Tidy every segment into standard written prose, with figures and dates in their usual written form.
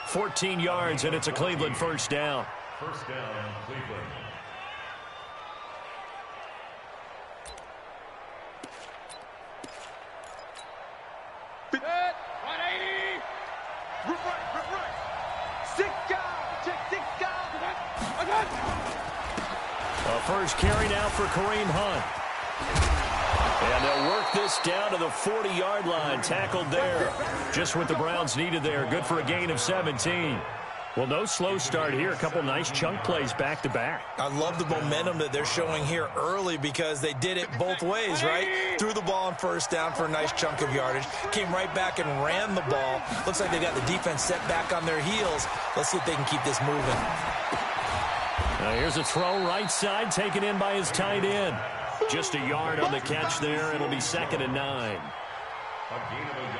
14 yards, and it's a Cleveland first down. First down, Cleveland. A first carry now for Kareem Hunt. And they'll work this down to the 40-yard line. Tackled there. Just what the Browns needed there. Good for a gain of 17. Well, no slow start here. A couple nice chunk plays back-to-back. I love the momentum that they're showing here early because they did it both ways, right? Threw the ball on first down for a nice chunk of yardage. Came right back and ran the ball. Looks like they got the defense set back on their heels. Let's see if they can keep this moving. Now here's a throw right side, taken in by his tight end. Just a yard on the catch there. It'll be 2nd and 9.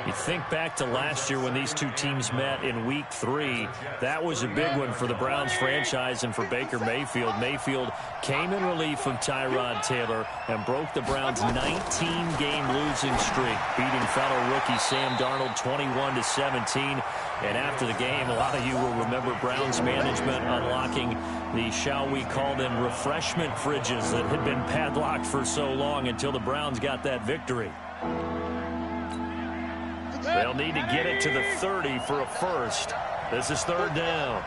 You think back to last year when these two teams met in Week 3. That was a big one for the Browns franchise and for Baker Mayfield. Mayfield came in relief of Tyrod Taylor and broke the Browns' 19-game losing streak, beating fellow rookie Sam Darnold 21-17. And after the game, a lot of you will remember Browns management unlocking the, shall we call them, refreshment fridges that had been padlocked for so long until the Browns got that victory. They'll need to get it to the 30 for a first. This is 3rd down.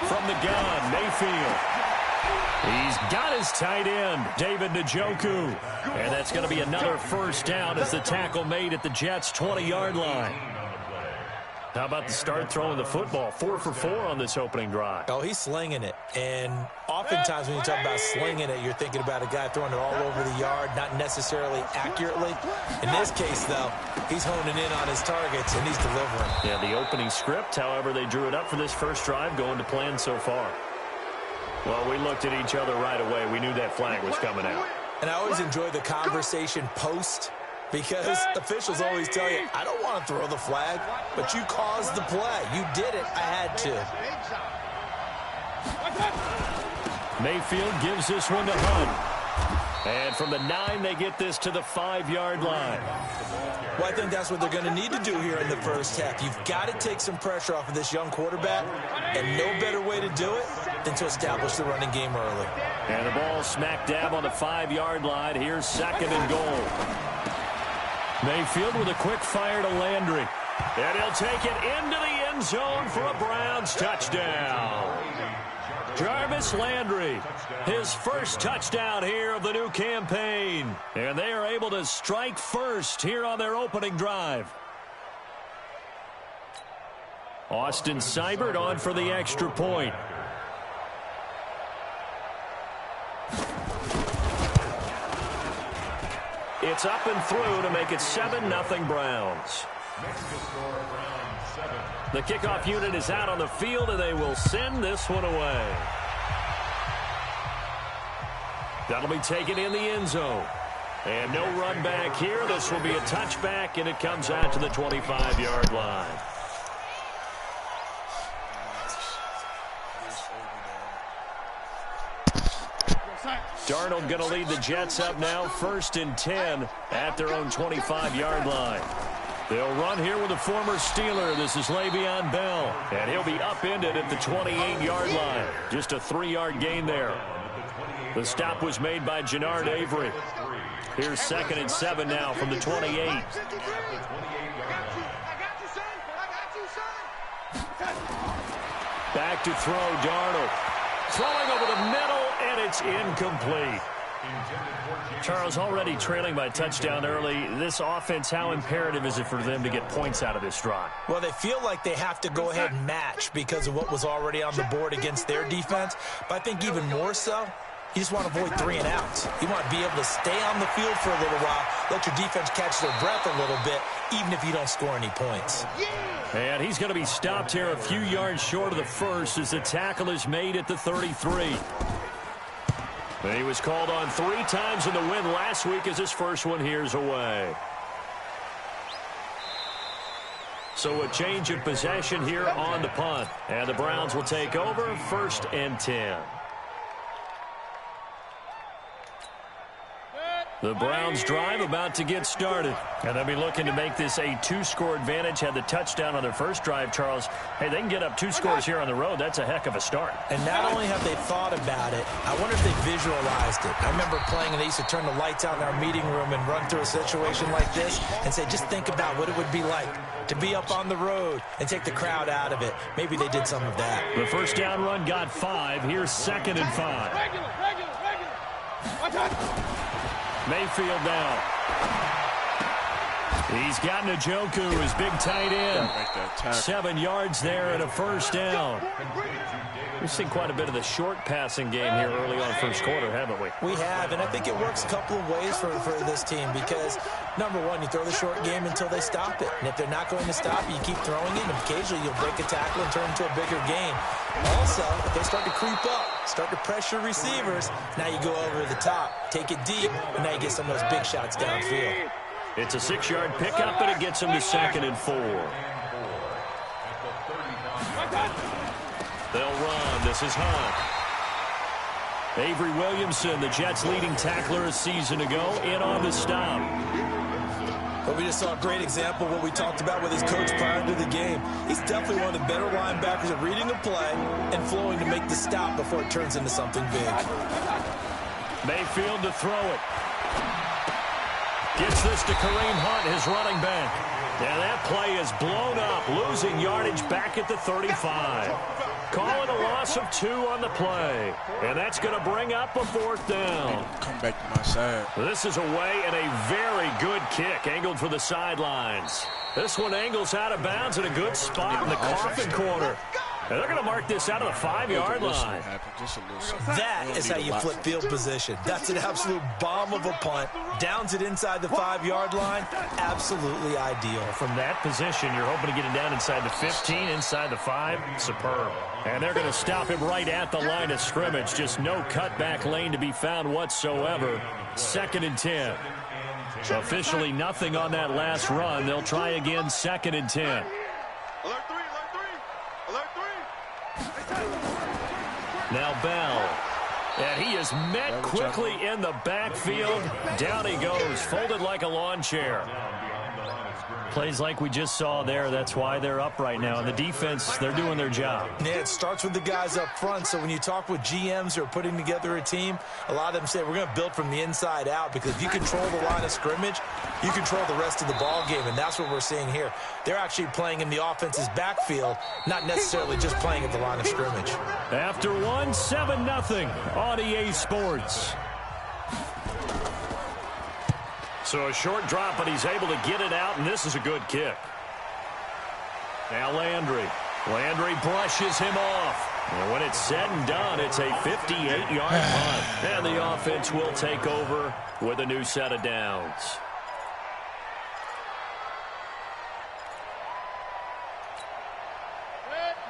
From the gun, Mayfield. He's got his tight end, David Njoku. And that's going to be another first down as the tackle made at the Jets' 20-yard line. How about the start throwing the football? 4 for 4 on this opening drive. Oh, he's slinging it. And oftentimes when you talk about slinging it, you're thinking about a guy throwing it all over the yard, not necessarily accurately. In this case, though, he's honing in on his targets, and he's delivering. Yeah, the opening script, however, they drew it up for this first drive, going to plan so far. Well, we looked at each other right away. We knew that flag was coming out. And I always enjoy the conversation post, because officials always tell you, I don't want to throw the flag, but you caused the play. You did it. I had to. Mayfield gives this one to Hunt. And from the 9, they get this to the 5-yard line. Well, I think that's what they're going to need to do here in the first half. You've got to take some pressure off of this young quarterback, and no better way to do it than to establish the running game early. And the ball smack dab on the 5-yard line. Here's 2nd and goal. Mayfield with a quick fire to Landry. And he'll take it into the end zone for a Browns touchdown. Jarvis Landry, his first touchdown here of the new campaign. And they are able to strike first here on their opening drive. Austin Seibert on for the extra point. It's up and through to make it 7-0 Browns. The kickoff unit is out on the field, and they will send this one away. That'll be taken in the end zone. And no run back here. This will be a touchback, and it comes out to the 25-yard line. Darnold going to lead the Jets up now, 1st and 10 at their own 25-yard line. They'll run here with a former Steeler. This is Le'Veon Bell, and he'll be upended at the 28-yard line. Just a 3-yard gain there. The stop was made by Jannard Avery. Here's 2nd and 7 now from the 28. Back to throw, Darnold. Throwing over the middle, and it's incomplete. Charles, already trailing by touchdown early. This offense, how imperative is it for them to get points out of this drive? Well, they feel like they have to go ahead and match because of what was already on the board against their defense. But I think even more so, you just want to avoid 3 and outs. You want to be able to stay on the field for a little while, let your defense catch their breath a little bit, even if you don't score any points. And he's going to be stopped here a few yards short of the first as the tackle is made at the 33. And he was called on 3 times in the win last week as his first one here's away. So a change of possession here on the punt. And the Browns will take over, 1st and 10. The Browns drive about to get started. And they'll be looking to make this a 2-score advantage. Had the touchdown on their first drive, Charles. Hey, they can get up 2 scores here on the road. That's a heck of a start. And not only have they thought about it, I wonder if they visualized it. I remember playing and they used to turn the lights out in our meeting room and run through a situation like this and say, just think about what it would be like to be up on the road and take the crowd out of it. Maybe they did some of that. The first down run got 5. Here's 2nd and 5. Mayfield now. He's got Njoku, his big tight end. 7 yards there and a first down. We've seen quite a bit of the short passing game here early on first quarter, haven't we? We have, and I think it works a couple of ways for this team because, number one, you throw the short game until they stop it. And if they're not going to stop it, you keep throwing it, and occasionally you'll break a tackle and turn it into a bigger game. Also, if they start to creep up, start to pressure receivers, now you go over the top, take it deep, and now you get some of those big shots downfield. It's a 6-yard pickup, and it gets them to 2nd and 4. They'll run. This is Hunt. Avery Williamson, the Jets' leading tackler a season ago, in on the stop. Well, we just saw a great example of what we talked about with his coach prior to the game. He's definitely one of the better linebackers at reading a play and flowing to make the stop before it turns into something big. Mayfield to throw it. Gets this to Kareem Hunt, his running back. And that play is blown up, losing yardage back at the 35. Calling a loss of 2 on the play. And that's going to bring up a 4th down. Come back to my side. This is away and a very good kick, angled for the sidelines. This one angles out of bounds in a good spot in the coffin corner. And they're going to mark this out of the 5-yard line. That is how you flip field position. That's an absolute bomb of a punt. Downs it inside the 5-yard line. Absolutely ideal. From that position, you're hoping to get it down inside the 15, inside the 5. Superb. And they're going to stop him right at the line of scrimmage. Just no cutback lane to be found whatsoever. 2nd and 10. Officially nothing on that last run. They'll try again, 2nd and 10. Now Bell. And he is met quickly in the backfield. Down he goes, folded like a lawn chair. Plays like we just saw there. That's why they're up right now. And the defense, they're doing their job. Yeah, it starts with the guys up front. So when you talk with GMs who are putting together a team, a lot of them say we're going to build from the inside out because if you control the line of scrimmage, you control the rest of the ball game. And that's what we're seeing here. They're actually playing in the offense's backfield, not necessarily just playing at the line of scrimmage. After 1, 7-0 on EA Sports. So a short drop, but he's able to get it out, and this is a good kick. Now Landry. Landry brushes him off. And when it's said and done, it's a 58-yard punt. And the offense will take over with a new set of downs.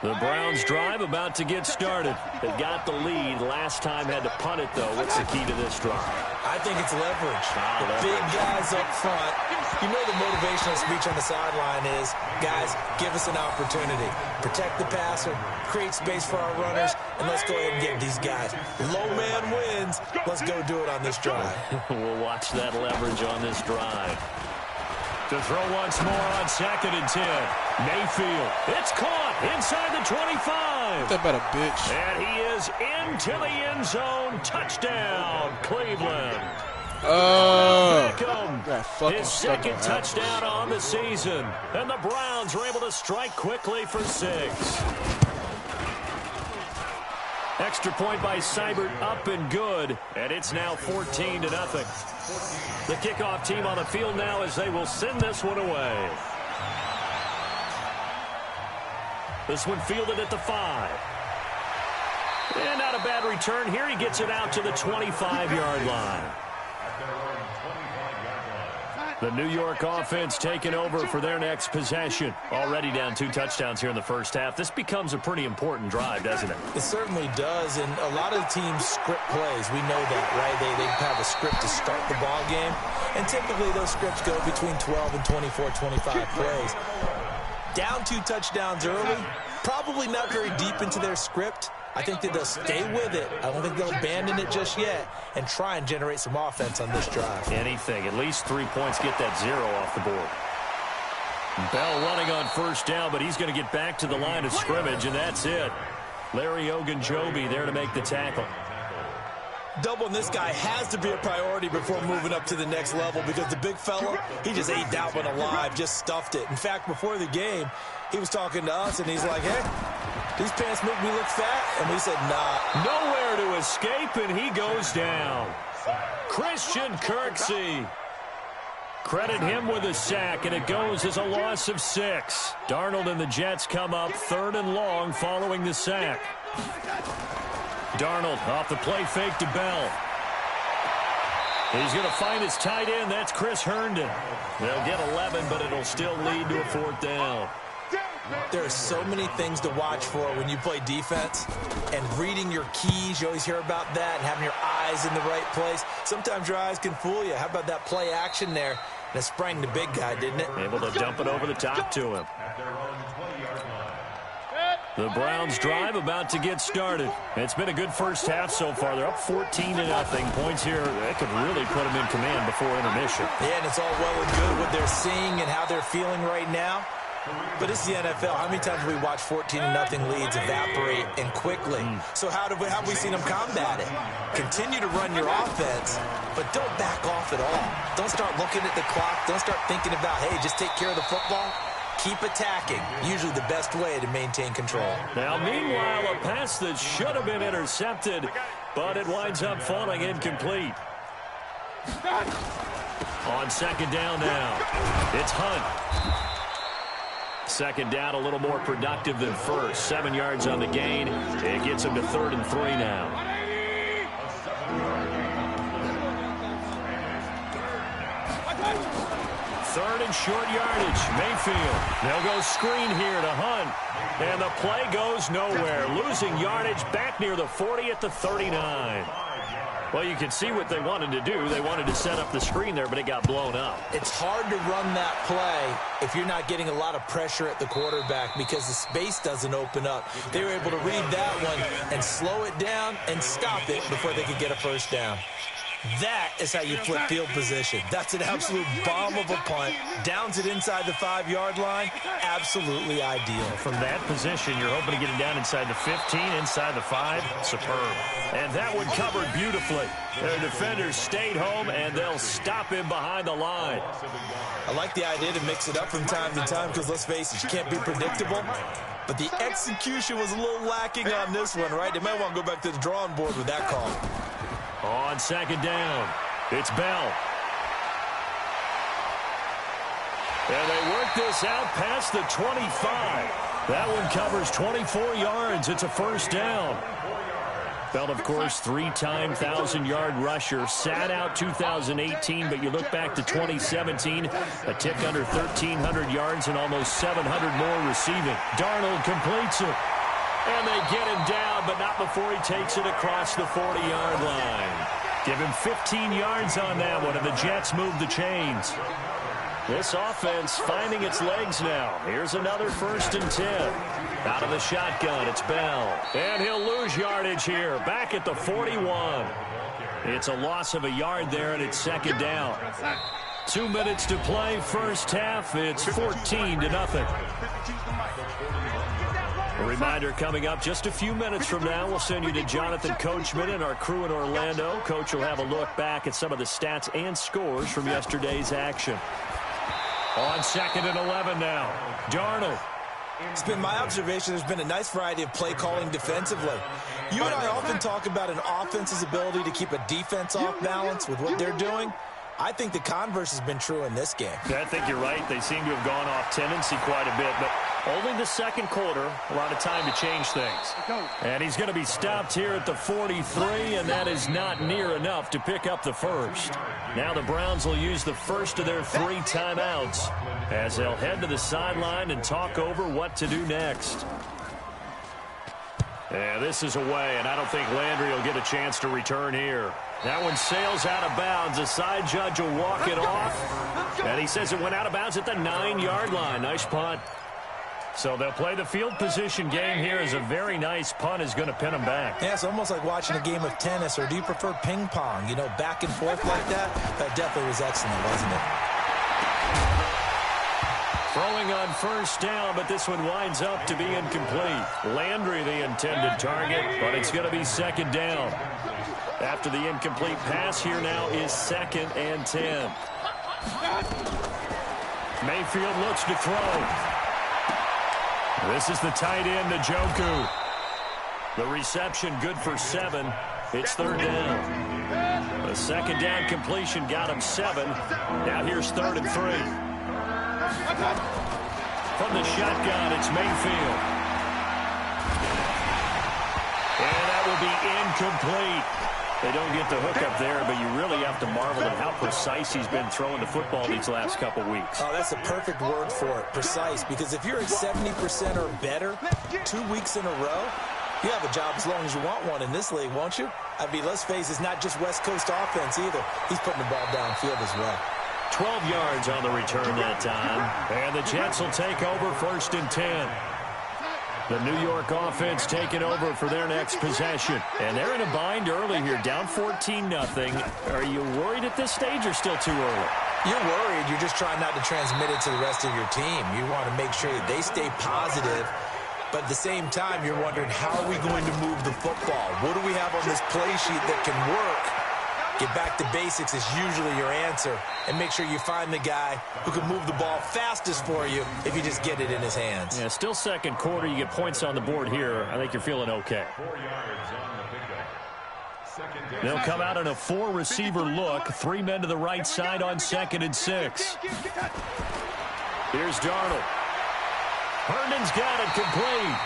The Browns drive about to get started. They've got the lead. Last time had to punt it, though. What's the key to this drive? I think it's leverage. The big guys up front. You know the motivational speech on the sideline is, guys, give us an opportunity. Protect the passer, create space for our runners, and let's go ahead and get these guys. Low man wins. Let's go do it on this drive. We'll watch that leverage on this drive. To throw once more on 2nd and 10. Mayfield. It's caught inside the 25. That about a bitch. And he is into the end zone. Touchdown, Cleveland. His 2nd touchdown on the season. And the Browns are able to strike quickly for 6. Extra point by Seibert, up and good. And it's now 14-0. The kickoff team on the field now as they will send this one away. This one fielded at the 5. And not a bad return here. He gets it out to the 25-yard line. The New York offense taking over for their next possession. Already down 2 touchdowns here in the first half. This becomes a pretty important drive, doesn't it? It certainly does, and a lot of the teams script plays. We know that, right? They have a script to start the ball game, and typically those scripts go between 12 and 24, 25 plays. Down 2 touchdowns early, probably not very deep into their script. I think that they'll stay with it. I don't think they'll abandon it just yet and try and generate some offense on this drive. Anything. At least 3 points, get that 0 off the board. Bell running on first down, but he's going to get back to the line of scrimmage, and that's it. Larry Ogunjobi there to make the tackle. Doubling this guy has to be a priority before moving up to the next level because the big fella, he just ate that one alive, just stuffed it. In fact, before the game, he was talking to us, and he's like, hey, these pants make me look fat? And we said, nah. Nowhere to escape, and he goes down. Christian Kirksey. Credit him with a sack, and it goes as a loss of 6. Darnold and the Jets come up 3rd and long following the sack. Darnold off the play fake to Bell. He's going to find his tight end. That's Chris Herndon. They'll get 11, but it'll still lead to a 4th down. There are so many things to watch for when you play defense, and reading your keys, you always hear about that, and having your eyes in the right place. Sometimes your eyes can fool you. How about that play action there? And it sprang the big guy, didn't it? Able to dump it over the top to him. The Browns drive about to get started. It's been a good first half so far. They're up 14-0. Points here, that could really put them in command before intermission. Yeah, and it's all well and good what they're seeing and how they're feeling right now. But it's the NFL. How many times have we watched 14-0 leads evaporate and quickly? So how have we seen them combat it? Continue to run your offense, but don't back off at all. Don't start looking at the clock. Don't start thinking about, hey, just take care of the football. Keep attacking. Usually the best way to maintain control. Now, meanwhile, a pass that should have been intercepted, but it winds up falling incomplete. On 2nd down now, it's Hunt. 2nd down, a little more productive than first. 7 yards on the gain. It gets him to 3rd and 3 now. Third and short yardage. Mayfield. They'll go screen here to Hunt. And the play goes nowhere. Losing yardage back near the 40 at the 39. Well, you can see what they wanted to do. They wanted to set up the screen there, but it got blown up. It's hard to run that play if you're not getting a lot of pressure at the quarterback because the space doesn't open up. They were able to read that one and slow it down and stop it before they could get a first down. That is how you flip field position. That's an absolute bomb of a punt. Downs it inside the 5-yard line. Absolutely ideal. From that position, you're hoping to get it down inside the 15, inside the 5. Superb. And that one covered beautifully. Their defenders stayed home, and they'll stop him behind the line. I like the idea to mix it up from time to time because, let's face it, you can't be predictable. But the execution was a little lacking on this one, right? They might want to go back to the drawing board with that call. On 2nd down, it's Bell. And they work this out past the 25. That one covers 24 yards. It's a first down. Bell, of course, 3-time 1,000-yard rusher. Sat out 2018, but you look back to 2017, a tick under 1,300 yards and almost 700 more receiving. Darnold completes it. And they get him down, but not before he takes it across the 40-yard line. Give him 15 yards on that one, and the Jets move the chains. This offense finding its legs now. Here's another 1st and 10. Out of the shotgun, it's Bell. And he'll lose yardage here, back at the 41. It's a loss of a yard there, and it's 2nd down. 2 minutes to play, first half. It's 14-0. A reminder coming up just a few minutes from now, we'll send you to Jonathan Coachman and our crew in Orlando. Coach will have a look back at some of the stats and scores from yesterday's action. On 2nd and 11 now, Darnold. It's been my observation there's been a nice variety of play calling defensively. You and I often talk about an offense's ability to keep a defense off balance with what they're doing. I think the converse has been true in this game. I think you're right. They seem to have gone off tendency quite a bit, but only the 2nd quarter, a lot of time to change things. And he's going to be stopped here at the 43, and that is not near enough to pick up the first. Now the Browns will use the first of their 3 timeouts as they'll head to the sideline and talk over what to do next. Yeah, this is away, and I don't think Landry will get a chance to return here. That one sails out of bounds. The side judge will walk it off. And he says it went out of bounds at the 9-yard line. Nice punt. So they'll play the field position game here as a very nice punt is going to pin them back. Yeah, it's almost like watching a game of tennis, or do you prefer ping pong? You know, back and forth like that? That definitely was excellent, wasn't it? Throwing on first down, but this one winds up to be incomplete. Landry the intended target, but it's going to be second down. After the incomplete pass, here now is 2nd and 10. Mayfield looks to throw. This is the tight end, Njoku. The reception good for 7. It's 3rd down. The second down completion got him 7. Now here's 3rd and 3. From the shotgun, it's Mayfield. And that will be incomplete. They don't get the hook up there, but you really have to marvel at how precise he's been throwing the football these last couple weeks. Oh, that's the perfect word for it, precise, because if you're at 70% or better 2 weeks in a row, you have a job as long as you want one in this league, won't you? I mean, let's face it, it's not just West Coast offense either. He's putting the ball downfield as well. 12 yards on the return that time. And the Jets will take over 1st and 10. The New York offense taking over for their next possession. And they're in a bind early here, down 14-0. Are you worried at this stage or still too early? You're worried. You're just trying not to transmit it to the rest of your team. You want to make sure that they stay positive. But at the same time, you're wondering, how are we going to move the football? What do we have on this play sheet that can work? Get back to basics is usually your answer. And make sure you find the guy who can move the ball fastest for you if you just get it in his hands. Yeah, still second quarter. You get points on the board here. I think you're feeling okay. 4 yards on the pickup. They'll come out in a 4-receiver look. 3 men to the right side on 2nd and 6. Here's Darnold. Herndon's got it complete.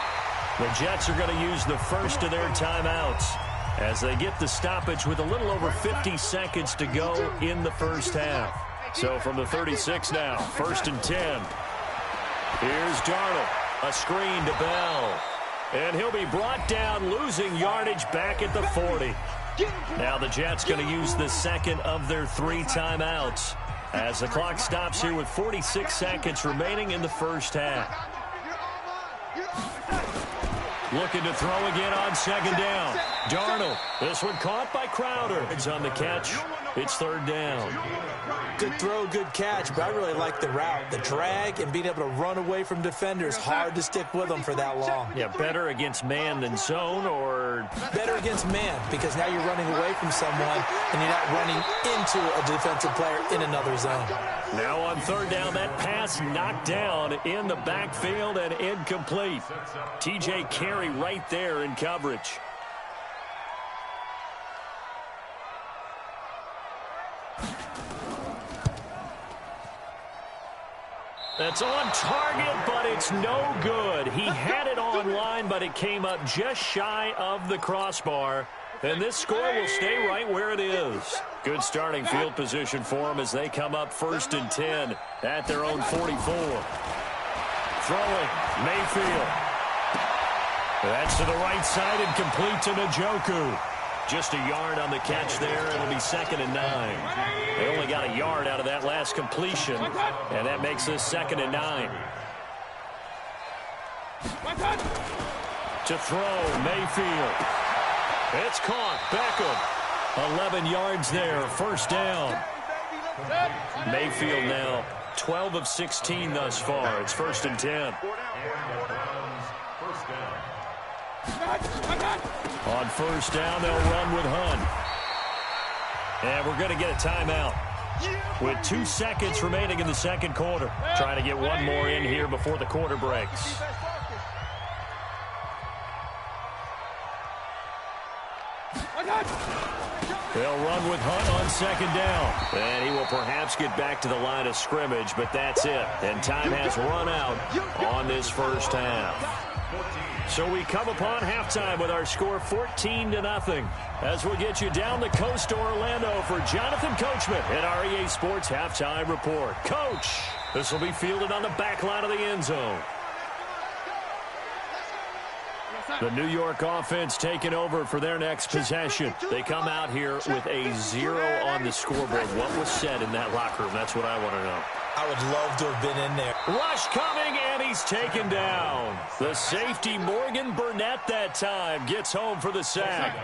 The Jets are going to use the first of their timeouts as they get the stoppage with a little over 50 seconds to go in the first half. So from the 36 now, 1st and 10. Here's Darnold. A screen to Bell. And he'll be brought down, losing yardage back at the 40. Now the Jets going to use the second of their 3 timeouts as the clock stops here with 46 seconds remaining in the first half. Looking to throw again on 2nd down. Darnold. This one caught by Crowder. It's on the catch. It's 3rd down. Good throw, good catch, but I really like the route. The drag and being able to run away from defenders. Hard to stick with them for that long. Yeah, better against man than zone, or? Better against man, because now you're running away from someone and you're not running into a defensive player in another zone. Now on 3rd down, that pass knocked down in the backfield and incomplete. TJ Carey right there in coverage. That's on target, but it's no good. He had it on line, but it came up just shy of the crossbar. And this score will stay right where it is. Good starting field position for them as they come up 1st and 10 at their own 44. Throwing, Mayfield. That's to the right side and complete to Njoku. Just a yard on the catch there. It'll be 2nd and 9. They only got a yard out of that last completion, and that makes this 2nd and 9. To throw, Mayfield. It's caught. Beckham. 11 yards there. 1st down. Mayfield now 12 of 16 thus far. It's 1st and 10. On 1st down, they'll run with Hunt. And we're going to get a timeout with 2 seconds remaining in the 2nd quarter. Trying to get one more in here before the quarter breaks. They'll run with Hunt on 2nd down. And he will perhaps get back to the line of scrimmage, but that's it. And time has run out on this first half. So we come upon halftime with our score 14-0. As we'll get you down the coast to Orlando for Jonathan Coachman at our EA Sports Halftime Report. Coach, this will be fielded on the back line of the end zone. The New York offense taking over for their next possession. They come out here with a 0 on the scoreboard. What was said in that locker room? That's what I want to know. I would love to have been in there. Rush coming, and he's taken down. The safety, Morgan Burnett, that time gets home for the sack.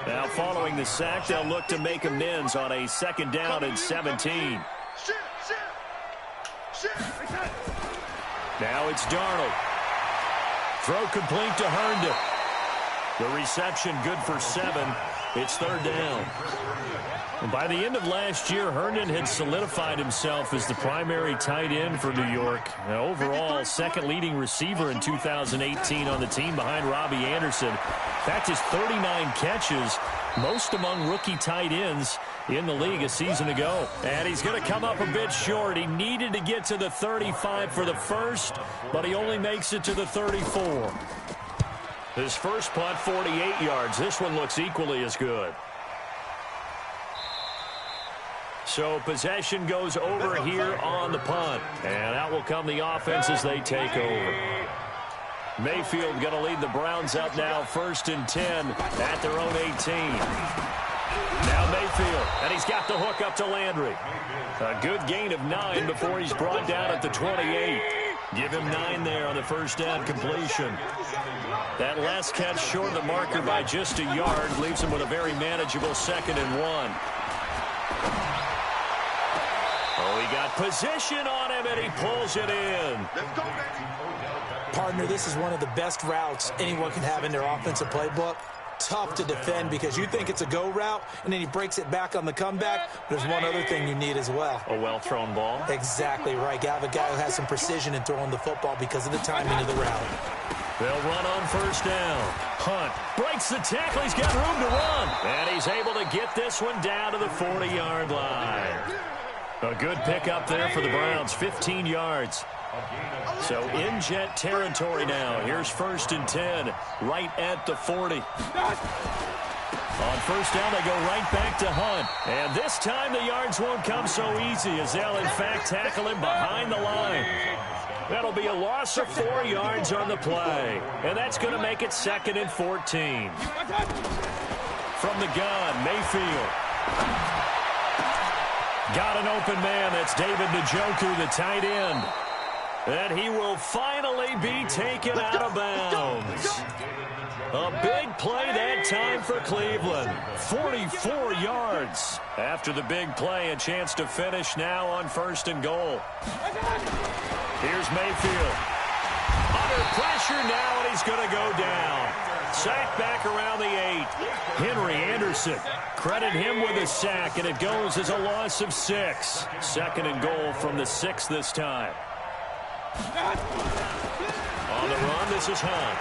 Now following the sack, they'll look to make amends on a 2nd down and 17. Now it's Darnold. Throw complete to Herndon. The reception good for 7. It's 3rd down. And by the end of last year, Herndon had solidified himself as the primary tight end for New York. Now, overall, 2nd leading receiver in 2018 on the team behind Robbie Anderson. In fact, his 39 catches, most among rookie tight ends in the league a season ago. And he's going to come up a bit short. He needed to get to the 35 for the first, but he only makes it to the 34. His first punt, 48 yards. This one looks equally as good. So possession goes over here on the punt. And out will come the offense as they take over. Mayfield going to lead the Browns up now, 1st and 10 at their own 18. Now Mayfield, and he's got the hook up to Landry. A good gain of 9 before he's brought down at the 28. Give him 9 there on the first down completion. That last catch short of the marker by just a yard leaves him with a very manageable 2nd and 1. Oh, he got position on him, and he pulls it in. Partner, this is one of the best routes anyone can have in their offensive playbook. Tough to defend because you think it's a go route, and then he breaks it back on the comeback. But there's one other thing you need as well. A well-thrown ball? Exactly right. You have a guy who has some precision in throwing the football because of the timing of the route. They'll run on 1st down. Hunt breaks the tackle. He's got room to run. And he's able to get this one down to the 40-yard line. A good pickup there for the Browns, 15 yards. So in jet territory now. Here's 1st and 10, right at the 40. On 1st down, they go right back to Hunt. And this time the yards won't come so easy as they'll, in fact, tackle him behind the line. That'll be a loss of 4 yards on the play. And that's going to make it 2nd and 14. From the gun, Mayfield. Got an open man. That's David Njoku, the tight end. And he will finally be taken out of bounds. A big play that time for Cleveland. 44 yards. After the big play, a chance to finish now on 1st and goal. Here's Mayfield. Under pressure now, and he's going to go down. Sack back around the 8. Henry Anderson, credit him with a sack, and it goes as a loss of 6. 2nd and goal from the 6 this time. On the run, this is Hunt.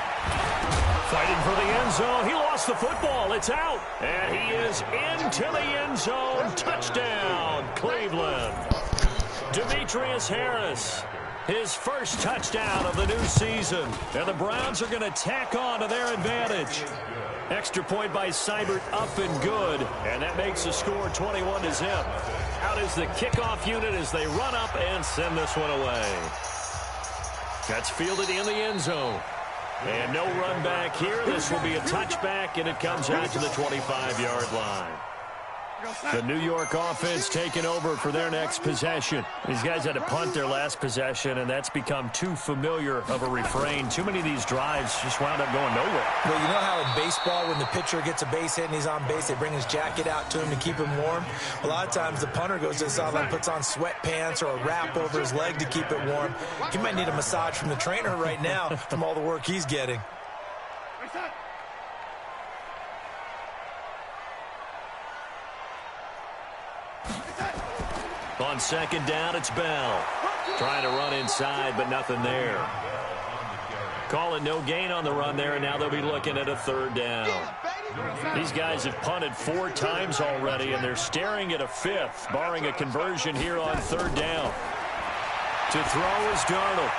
Fighting for the end zone. He lost the football. It's out. And he is into the end zone. Touchdown, Cleveland. Demetrius Harris. His first touchdown of the new season. And the Browns are going to tack on to their advantage. Extra point by Seibert, up and good. And that makes the score 21-0. Out is the kickoff unit as they run up and send this one away. That's fielded in the end zone. And no run back here. This will be a touchback, and it comes out to the 25-yard line. The New York offense taking over for their next possession. These guys had to punt their last possession, and that's become too familiar of a refrain. Too many of these drives just wound up going nowhere. Well, you know how in baseball, when the pitcher gets a base hit and he's on base, they bring his jacket out to him to keep him warm? A lot of times the punter goes to the sideline, puts on sweatpants or a wrap over his leg to keep it warm. He might need a massage from the trainer right now from all the work he's getting. On 2nd down, it's Bell. Trying to run inside, but nothing there. Calling no gain on the run there, and now they'll be looking at a 3rd down. These guys have punted 4 times already, and they're staring at a 5th, barring a conversion here on 3rd down. To throw is Darnold.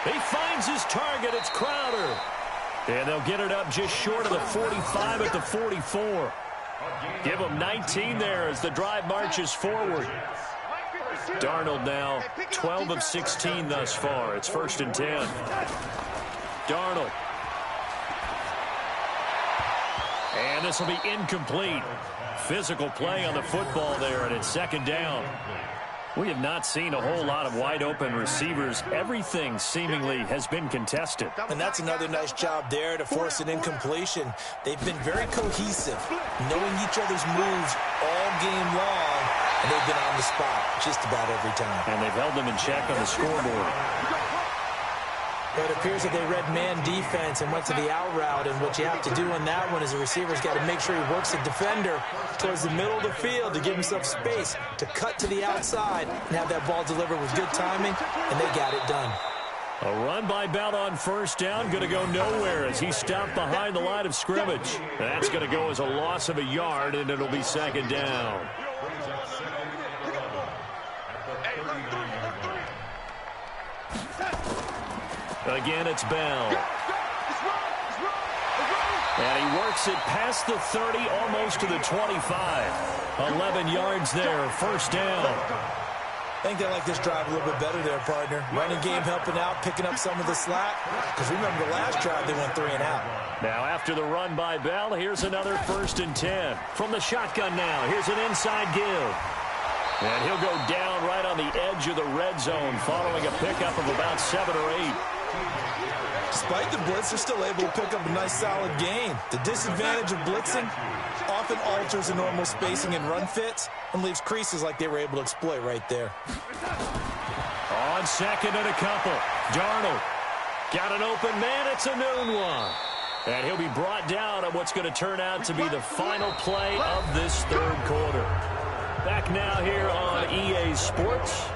He finds his target. It's Crowder. And they'll get it up just short of the 45 at the 44. Give them 19 there as the drive marches forward. Darnold now 12 of 16 thus far. It's 1st and 10. Darnold. And this will be incomplete. Physical play on the football there, and it's 2nd down. We have not seen a whole lot of wide-open receivers. Everything seemingly has been contested. And that's another nice job there to force an incompletion. They've been very cohesive, knowing each other's moves all game long, and they've been on the spot just about every time. And they've held them in check on the scoreboard. But it appears that they read man defense and went to the out route, and what you have to do on that one is the receiver's got to make sure he works the defender towards the middle of the field to give himself space to cut to the outside and have that ball delivered with good timing, and they got it done. A run by Bell on first down, going to go nowhere as he stopped behind the line of scrimmage. That's going to go as a loss of a yard, and it'll be second down. Again, it's Bell. And he works it past the 30, almost to the 25. 11 yards there, first down. I think they like this drive a little bit better there, partner. Running game helping out, picking up some of the slack. Because remember, the last drive, they went 3 and out. Now, after the run by Bell, here's another 1st and 10. From the shotgun now, here's an inside give. And he'll go down right on the edge of the red zone following a pickup of about 7 or 8. Despite the blitz, they're still able to pick up a nice, solid gain. The disadvantage of blitzing often alters the normal spacing and run fits and leaves creases like they were able to exploit right there. On second and a couple, Darnold got an open man. It's a noon one. And he'll be brought down on what's going to turn out to be the final play of this third quarter. Back now here on EA Sports.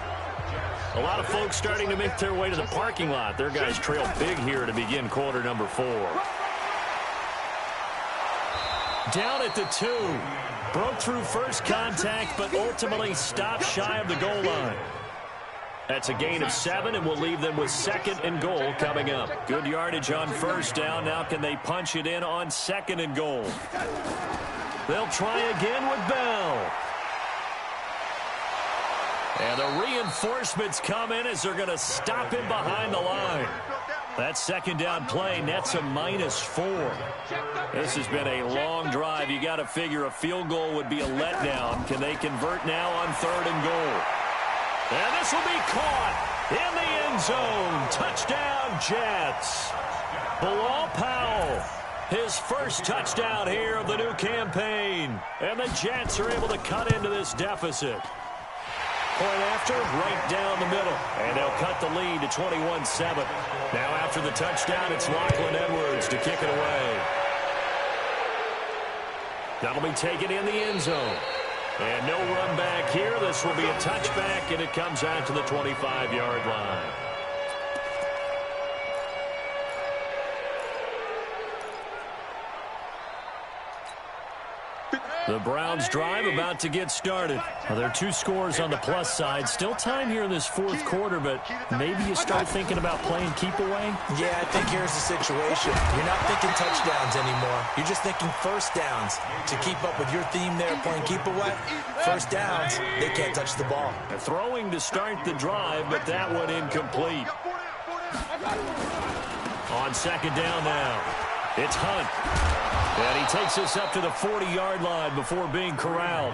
A lot of folks starting to make their way to the parking lot. Their guys trail big here to begin quarter number 4. Down at the 2. Broke through first contact, but ultimately stopped shy of the goal line. That's a gain of 7, and we'll leave them with 2nd and goal coming up. Good yardage on first down. Now can they punch it in on 2nd and goal? They'll try again with Bell. And the reinforcements come in as they're going to stop him behind the line. That second down play nets a -4. This has been a long drive. You got to figure a field goal would be a letdown. Can they convert now on 3rd and goal? And this will be caught in the end zone. Touchdown, Jets. Bilal Powell, his first touchdown here of the new campaign. And the Jets are able to cut into this deficit. Point after, right down the middle. And they'll cut the lead to 21-7. Now after the touchdown, it's Lachlan Edwards to kick it away. That'll be taken in the end zone. And no run back here. This will be a touchback, and it comes out to the 25-yard line. The Browns drive about to get started. Well, there are 2 scores on the plus side. Still time here in this 4th quarter, but maybe you start thinking about playing keep away? Yeah, I think here's the situation. You're not thinking touchdowns anymore. You're just thinking first downs. To keep up with your theme there, playing keep away, first downs, they can't touch the ball. Throwing to start the drive, but that one incomplete. On second down now, it's Hunt. And he takes us up to the 40-yard line before being corralled.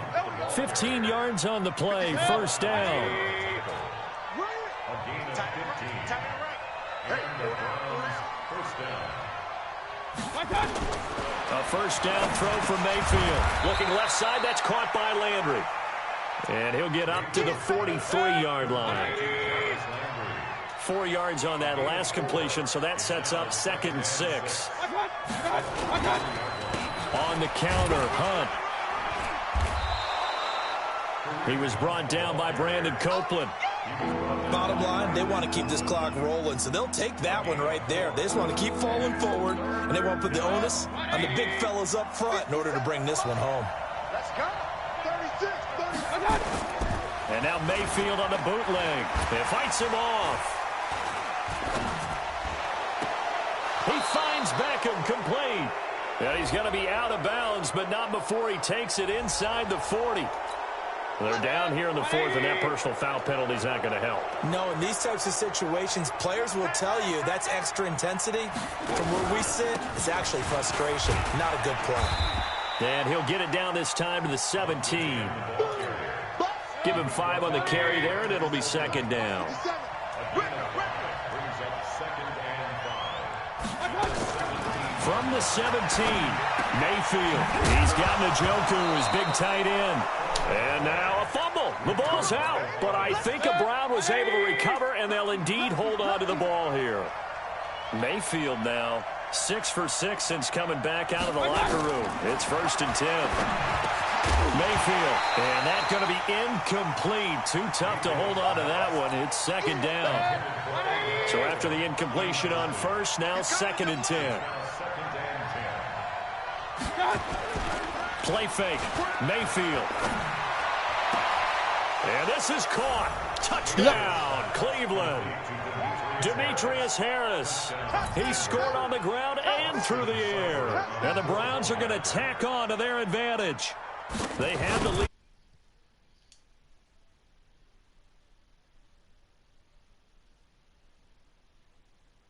15 yards on the play, first down. A first down throw from Mayfield. Looking left side, that's caught by Landry. And he'll get up to the 43-yard line. 4 yards on that last completion, so that sets up 2nd and 6. On the counter, Hunt. He was brought down by Brandon Copeland. Bottom line, they want to keep this clock rolling, so they'll take that one right there. They just want to keep falling forward, and they want to put the onus on the big fellas up front in order to bring this one home. Let's go. 36, 36. And now Mayfield on the bootleg. It fights him off. He finds Beckham complete. And he's going to be out of bounds, but not before he takes it inside the 40. They're down here in the 4th, and that personal foul penalty is not going to help. No, in these types of situations, players will tell you that's extra intensity. From where we sit, it's actually frustration, not a good play. And he'll get it down this time to the 17. Give him 5 on the carry there, and it'll be second down. From the 17, Mayfield. He's got Njoku, his big tight end. And now a fumble. The ball's out. But I think Brown was able to recover, and they'll indeed hold on to the ball here. Mayfield now 6 for 6 since coming back out of the locker room. It's 1st and 10. Mayfield, and that's going to be incomplete. Too tough to hold on to that one. It's 2nd down. So after the incompletion on 1st, now 2nd and 10. Play fake. Mayfield. And this is caught. Touchdown, Cleveland. Demetrius Harris. He scored on the ground and through the air. And the Browns are going to tack on to their advantage. They have the lead.